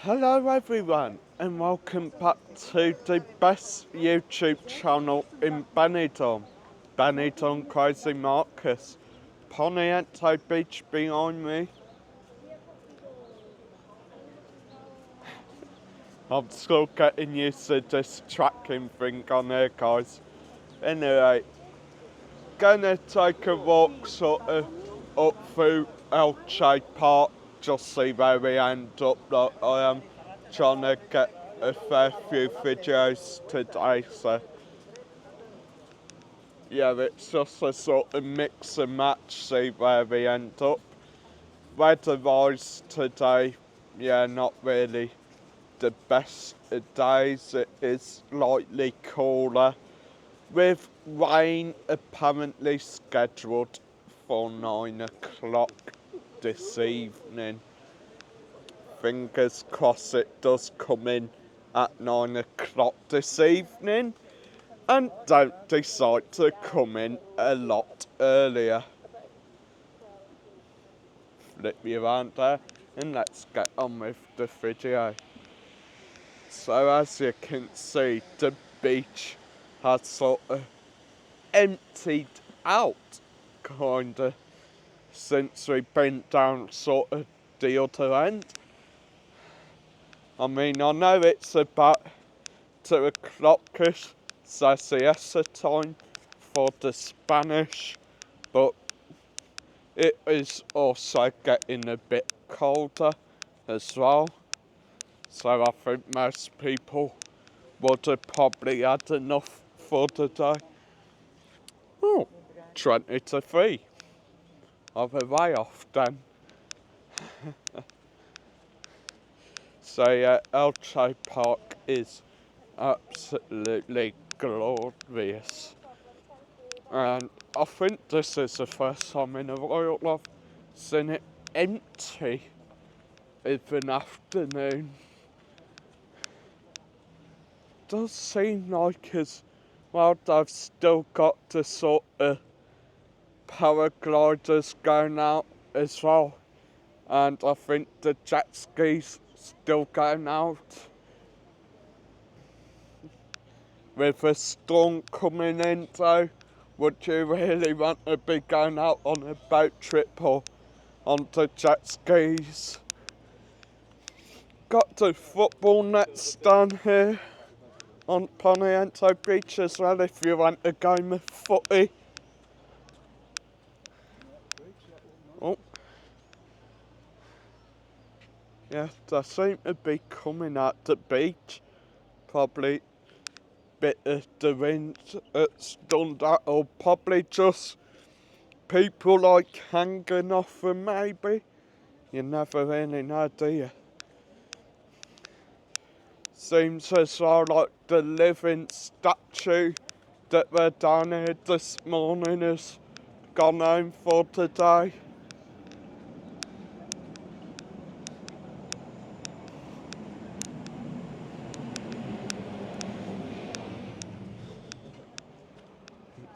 Hello everyone and welcome back to the best YouTube channel in Benidorm Crazy Marcus. Pontiento Beach behind me. I'm still getting used to this tracking thing on here, guys. Anyway, gonna take a walk sort of up through Elche Park, just see where we end up. Like, I am trying to get a fair few videos today, so yeah, it's just a sort of mix and match, see where we end up. Weather-wise today, yeah, not really the best of days. It is slightly cooler, with rain apparently scheduled for 9 o'clock this evening. Fingers crossed it does come in at 9 o'clock this evening and don't decide to come in a lot earlier. Flip you around there and let's get on with the video. So as you can see, the beach has sort of emptied out kinda since we've been down sort of the other end. I mean, I know it's about 2 o'clock-ish, so siesta time for the Spanish, but it is also getting a bit colder as well. So I think most people would have probably had enough for the day. Oh, 20 to 3. I'm way off then. So yeah, Elche Park is absolutely glorious. And I think this is the first time in a while I've seen it empty of an afternoon. Does seem like as well they've still got the sort of paragliders going out as well. And I think the jet skis still going out. With a storm coming in though, would you really want to be going out on a boat trip or on the jet skis? Got the football nets down here on Pontiento Beach as well if you want a game of footy. Oh. Yeah, they seem to be coming at the beach. Probably bit of the wind that's done that, or probably just people like hanging off them maybe. You never really know, do you? Seems as though like the living statue that were down here this morning has gone home for today.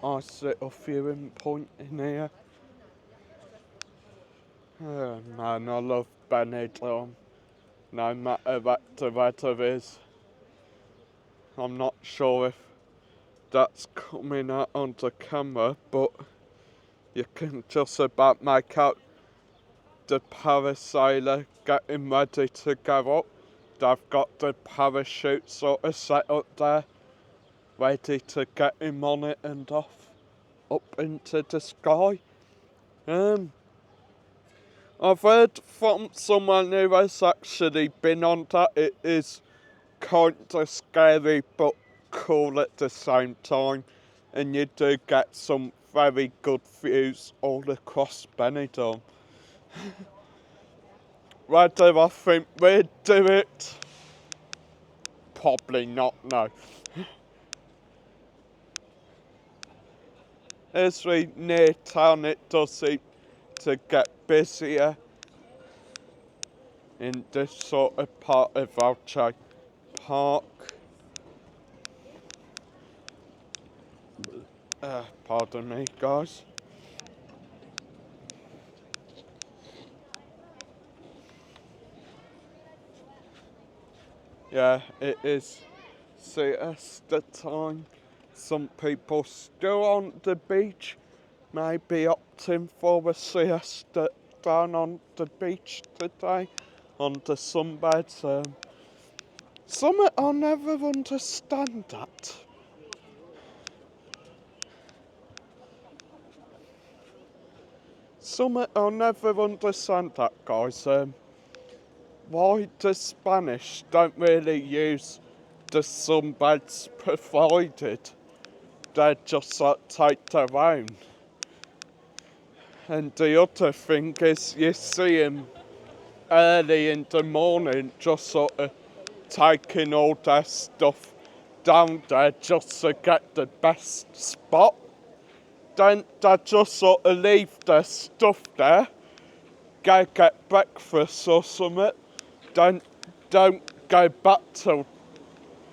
Nice little viewing point in here. Oh man, I love Benidorm. No matter what the weather is. I'm not sure if that's coming out onto camera, but you can just about make out the parasailer getting ready to go up. They've got the parachute sort of set up there, ready to get him on it and off, up into the sky. I've heard from someone who has actually been on that, it is kinda scary but cool at the same time, and you do get some very good views all across Benidorm. Whether I think we'd do it? Probably not, no. As we near town, it does seem to get busier in this sort of part of Elche Park. Pardon me, guys. Yeah, it is siesta time. Some people still on the beach, maybe opting for a siesta down on the beach today, on the sunbeds. Something I'll never understand that. Something I'll never understand that, guys. Why the Spanish don't really use the sunbeds provided. They just take their own. And the other thing is, you see them early in the morning just sort of taking all their stuff down there just to get the best spot. Then they just sort of leave their stuff there, go get breakfast or something, then don't go back till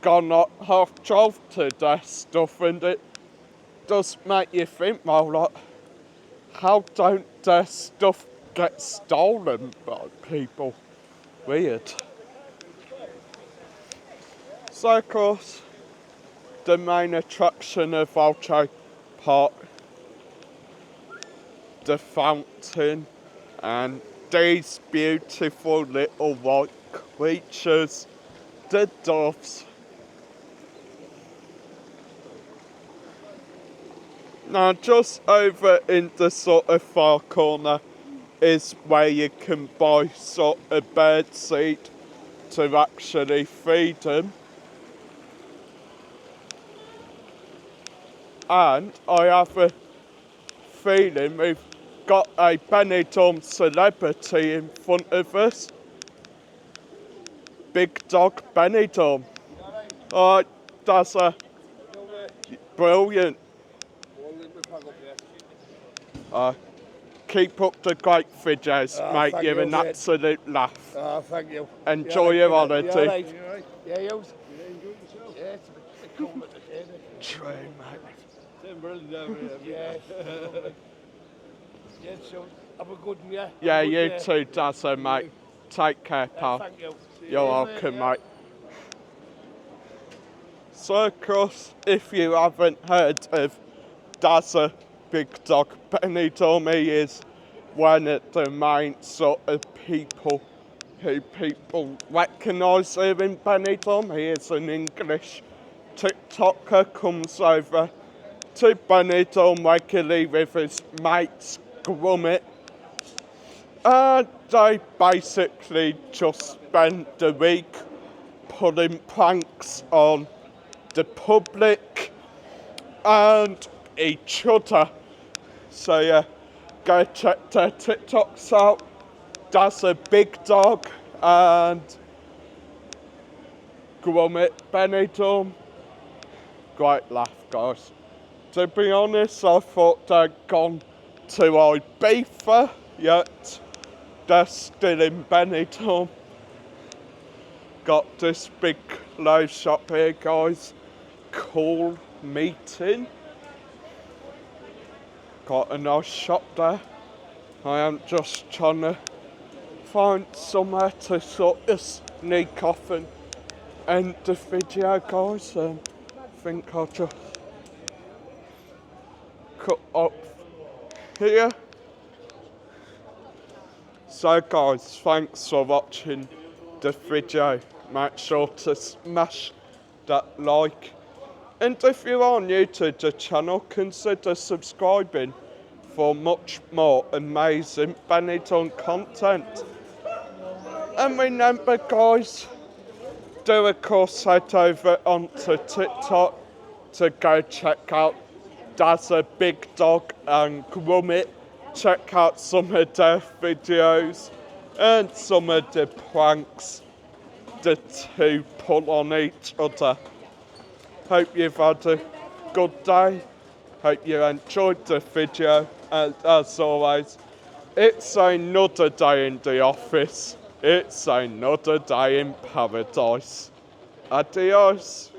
gone at 12:30 to their stuff, and it does make you think, well, like, how don't their stuff get stolen by people? Weird. So, of course, the main attraction of Elche Park, the fountain, and these beautiful little white creatures, the doves. Now, just over in the sort of far corner is where you can buy sort of bird seed to actually feed them. And I have a feeling we've got a Benidorm celebrity in front of us. Bigdog Benidorm. Alright, Daza. Brilliant. Keep up the great videos, mate. You're an absolute laugh. Thank you. Enjoy your holiday. Right. Yeah, you? Yeah, it's a bit cold at the day. True, mate. It's brilliant over here. Yeah, so have a good one, yeah? Yeah, you too, Daza, mate. Take care, pal. Thank you. You're welcome, mate. So, of course, if you haven't heard of Daza Bigdog Benidorm, he is one of the main sort of people who people recognise here in Benidorm. He is an English TikToker, comes over to Benidorm regularly with his mates Grummet. And they basically just spend the week pulling pranks on the public and each other. So yeah, go check their TikToks out. Daza Bigdog and Grummet Benidorm. Great laugh, guys. To be honest, I thought they'd gone to Ibiza, yet they're still in Benidorm. Got this big low shop here, guys. Cool meeting. Got a nice shop there. I am just trying to find somewhere to sort of sneak off and end the video, guys. I think I'll just cut up here. So guys, thanks for watching the video. Make sure to smash that like. And if you are new to the channel, consider subscribing for much more amazing Benidorm content. And remember, guys, do of course head over onto TikTok to go check out Daza Bigdog and Grummet. Check out some of their videos and some of the pranks the two pull on each other. Hope you've had a good day. Hope you enjoyed the video. And as always, it's another day in the office. It's another day in paradise. Adios.